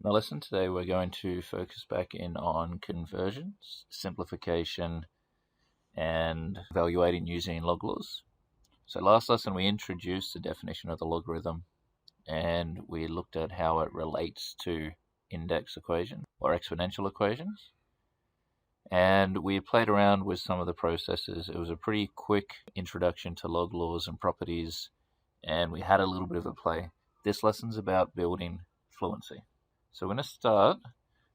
In the lesson today, we're going to focus back in on conversions, simplification, and evaluating using log laws. So last lesson, we introduced the definition of the logarithm, and we looked at how it relates to index equations or exponential equations. And we played around with some of the processes. It was a pretty quick introduction to log laws and properties, and we had a little bit of a play. This lesson's about building fluency. So we're going to start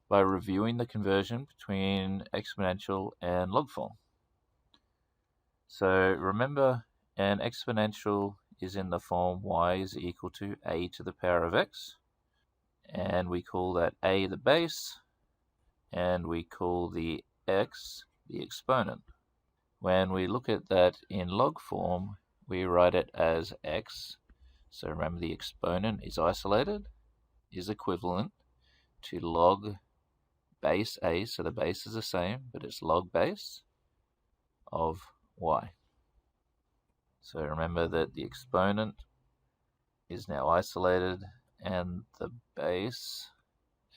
by reviewing the conversion between exponential and log form. So remember, an exponential is in the form y is equal to a to the power of x, and we call that a the base, and we call the x the exponent. When we look at that in log form, we write it as x. So remember, the exponent is isolated, is equivalent to log base a, so the base is the same, but it's log base of y. So remember that the exponent is now isolated and the base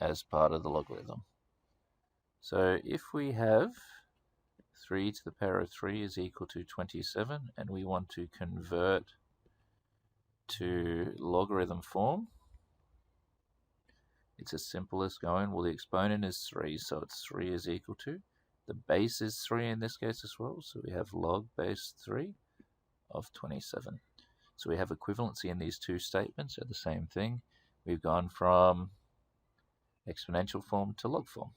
as part of the logarithm. So if we have 3 to the power of 3 is equal to 27, and we want to convert to logarithm form, it's as simple as going, well, the exponent is 3, so it's 3 is equal to, the base is 3 in this case as well, so we have log base 3 of 27. So we have equivalency in these two statements are the same thing. We've gone from exponential form to log form.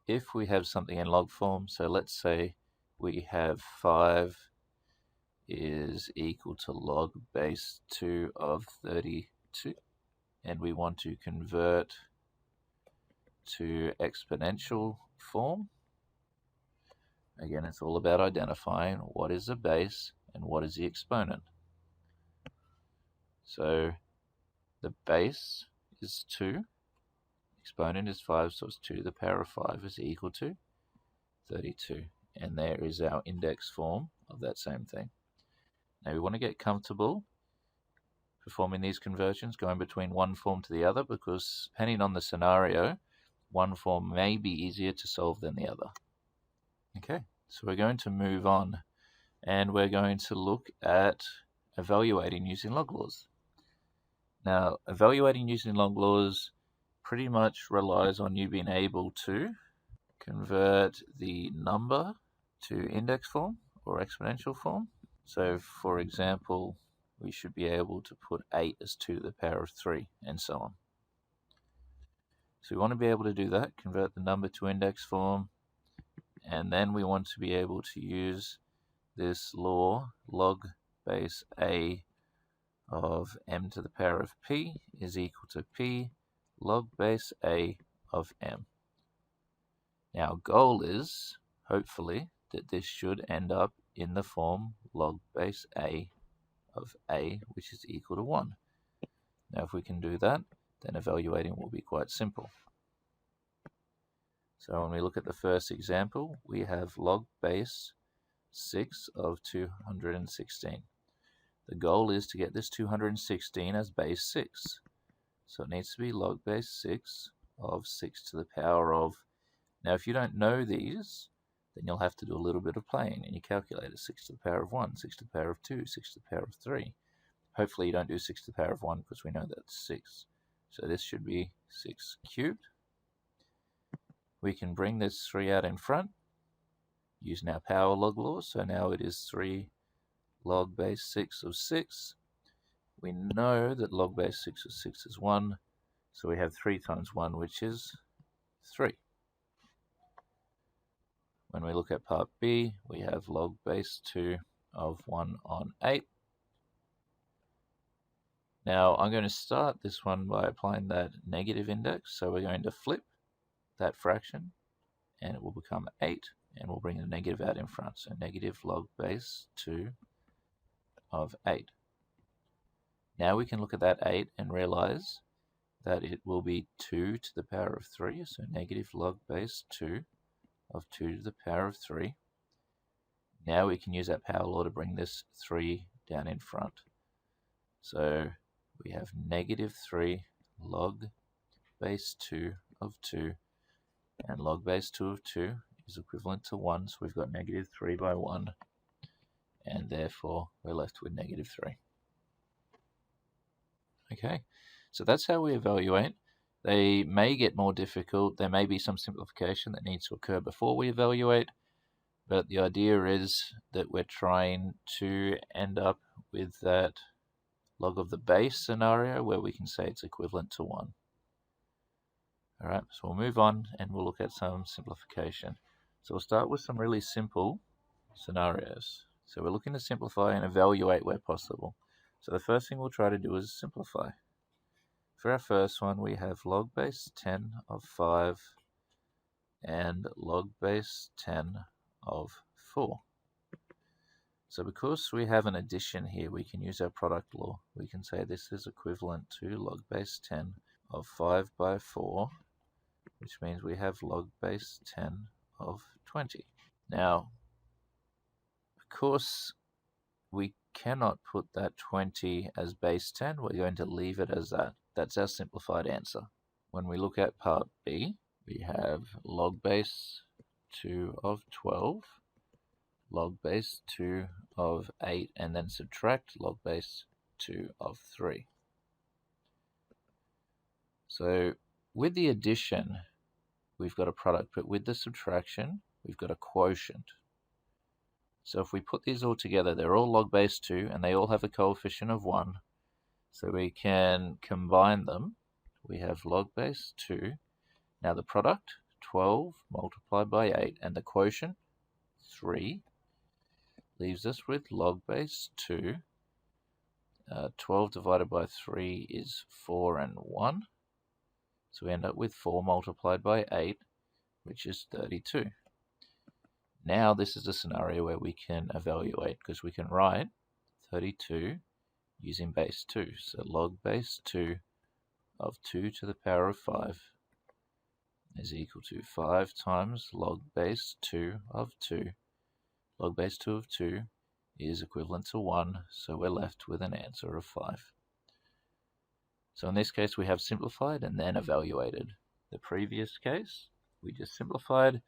If we have something in log form, so let's say we have 5 is equal to log base 2 of 32, and we want to convert to exponential form. Again, it's all about identifying what is the base and what is the exponent. So the base is 2, exponent is 5, so it's 2 to the power of 5 is equal to 32. And there is our index form of that same thing. Now we want to get comfortable performing these conversions, going between one form to the other, because depending on the scenario, one form may be easier to solve than the other. Okay, so we're going to move on, and we're going to look at evaluating using log laws. Now, evaluating using log laws pretty much relies on you being able to convert the number to index form or exponential form. So, for example, we should be able to put 8 as 2 to the power of 3, and so on. So we want to be able to do that, convert the number to index form, and then we want to be able to use this law, log base a of m to the power of p is equal to p log base a of m. Now, our goal is, hopefully, that this should end up in the form log base a of a, which is equal to 1. Now, if we can do that, then evaluating will be quite simple. So when we look at the first example, we have log base 6 of 216. The goal is to get this 216 as base 6. So it needs to be log base 6 of 6 to the power of. Now, if you don't know these, then you'll have to do a little bit of playing in your calculator. 6 to the power of 1, 6 to the power of 2, 6 to the power of 3. Hopefully you don't do 6 to the power of 1, because we know that's 6. So this should be 6 cubed. We can bring this 3 out in front using our power log law. So now it is 3 log base 6 of 6. We know that log base 6 of 6 is 1. So we have 3 times 1, which is 3. When we look at part B, we have log base 2 of 1 on 8. Now, I'm going to start this one by applying that negative index. So we're going to flip that fraction, and it will become 8, and we'll bring the negative out in front. So negative log base 2 of 8. Now we can look at that 8 and realize that it will be 2 to the power of 3. So negative log base 2 of 2 to the power of 3. Now we can use that power law to bring this 3 down in front. So we have negative 3 log base 2 of 2, and log base 2 of 2 is equivalent to 1, so we've got negative 3 by 1, and therefore we're left with negative 3. Okay, so that's how we evaluate. They may get more difficult. There may be some simplification that needs to occur before we evaluate, but the idea is that we're trying to end up with that log of the base scenario where we can say it's equivalent to 1. All right, so we'll move on and we'll look at some simplification. So we'll start with some really simple scenarios. So we're looking to simplify and evaluate where possible. So the first thing we'll try to do is simplify. For our first one, we have log base 10 of 5 and log base 10 of 4. So because we have an addition here, we can use our product law. We can say this is equivalent to log base 10 of 5 by 4, which means we have log base 10 of 20. Now, of course, we cannot put that 20 as base 10. We're going to leave it as that. That's our simplified answer. When we look at part B, we have log base 2 of 12, log base 2 of 8, and then subtract log base 2 of 3. So with the addition, we've got a product, but with the subtraction, we've got a quotient. So if we put these all together, they're all log base 2, and they all have a coefficient of 1. So we can combine them. We have log base 2. Now the product, 12 multiplied by 8, and the quotient, 3, leaves us with log base 2. 12 divided by 3 is 4 and 1. So we end up with 4 multiplied by 8, which is 32. Now this is a scenario where we can evaluate, because we can write 32 using base 2. So log base 2 of 2 to the power of 5 is equal to 5 times log base 2 of 2. Log base 2 of 2 is equivalent to 1, so we're left with an answer of 5. So in this case, we have simplified and then evaluated. The previous case, we just simplified.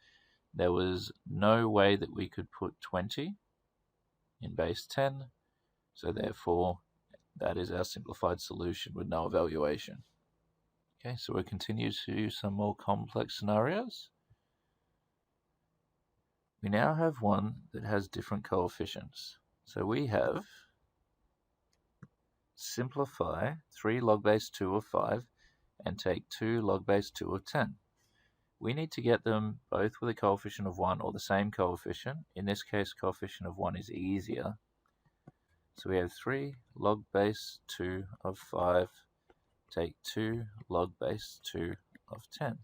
There was no way that we could put 20 in base 10, so therefore that is our simplified solution with no evaluation. Okay, so we'll continue to some more complex scenarios. We now have one that has different coefficients. So we have simplify 3 log base 2 of 5 and take 2 log base 2 of 10. We need to get them both with a coefficient of 1 or the same coefficient. In this case, coefficient of 1 is easier. So we have 3 log base 2 of 5, take 2 log base 2 of 10.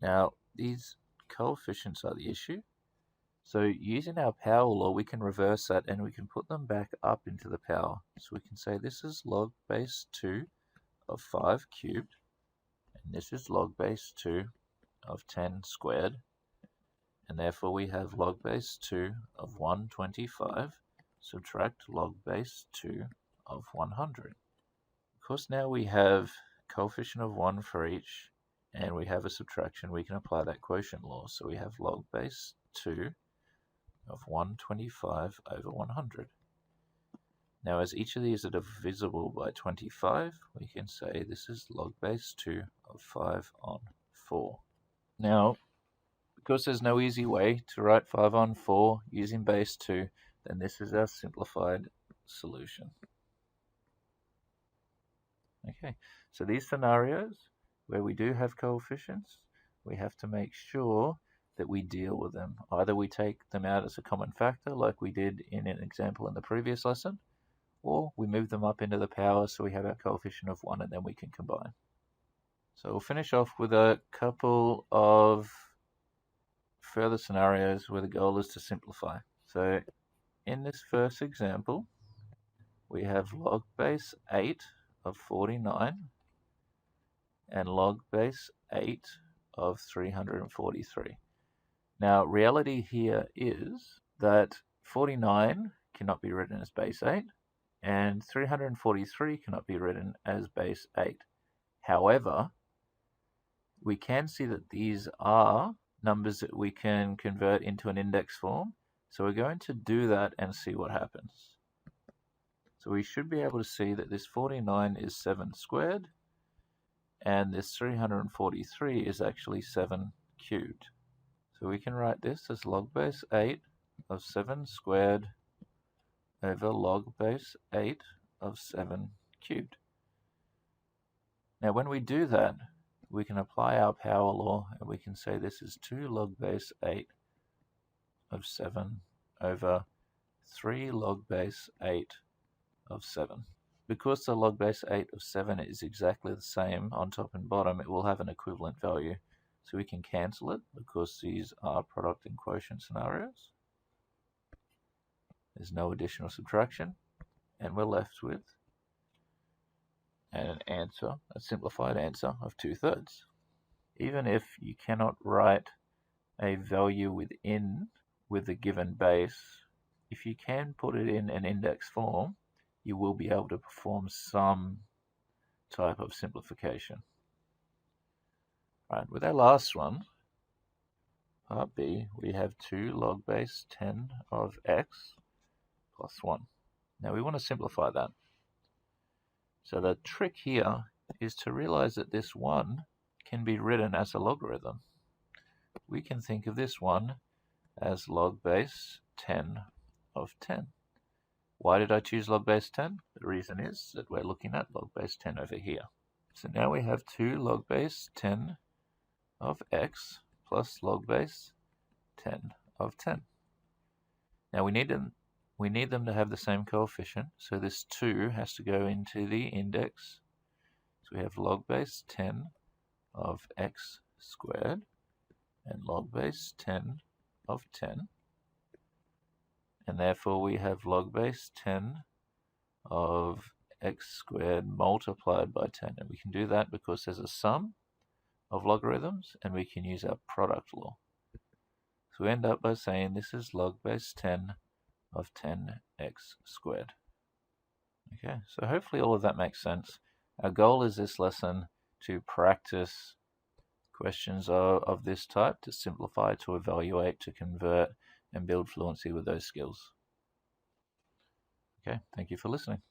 Now, these coefficients are the issue. So using our power law, we can reverse that and we can put them back up into the power. So we can say this is log base 2 of 5 cubed, and this is log base 2 of 10 squared, and therefore we have log base 2 of 125 subtract log base 2 of 100. Of course, now we have coefficient of 1 for each, and we have a subtraction. We can apply that quotient law. So we have log base 2 of 125 over 100. Now, as each of these are divisible by 25, we can say this is log base 2 of 5 on 4. Now, because there's no easy way to write 5 on 4 using base 2, then this is our simplified solution. Okay, so these scenarios where we do have coefficients, we have to make sure that we deal with them. Either we take them out as a common factor like we did in an example in the previous lesson, or we move them up into the power so we have our coefficient of 1 and then we can combine. So we'll finish off with a couple of further scenarios where the goal is to simplify. So in this first example, we have log base 8 of 49 and log base 8 of 343. Now, reality here is that 49 cannot be written as base 8, and 343 cannot be written as base 8. However, we can see that these are numbers that we can convert into an index form. So we're going to do that and see what happens. So we should be able to see that this 49 is 7 squared, and this 343 is actually 7 cubed. So we can write this as log base 8 of 7 squared over log base 8 of 7 cubed. Now when we do that, we can apply our power law and we can say this is 2 log base 8 of 7 over 3 log base 8 of 7. Because the log base 8 of 7 is exactly the same on top and bottom, it will have an equivalent value. So we can cancel it because these are product and quotient scenarios. There's no additional subtraction, and we're left with an answer, a simplified answer of 2/3. Even if you cannot write a value within with a given base, if you can put it in an index form, you will be able to perform some type of simplification. Right, with our last one, part B, we have 2 log base 10 of x plus 1. Now we want to simplify that. So the trick here is to realize that this 1 can be written as a logarithm. We can think of this 1 as log base 10 of 10. Why did I choose log base 10? The reason is that we're looking at log base 10 over here. So now we have 2 log base 10 of x plus log base 10 of 10. Now we need them to have the same coefficient, so this 2 has to go into the index. So we have log base 10 of x squared and log base 10 of 10. And therefore we have log base 10 of x squared multiplied by 10. And we can do that because there's a sum of logarithms and we can use our product law. So we end up by saying this is log base 10 of 10x squared. Okay, so hopefully all of that makes sense. Our goal is this lesson to practice questions of this type, to simplify, to evaluate, to convert, and build fluency with those skills. Okay, thank you for listening.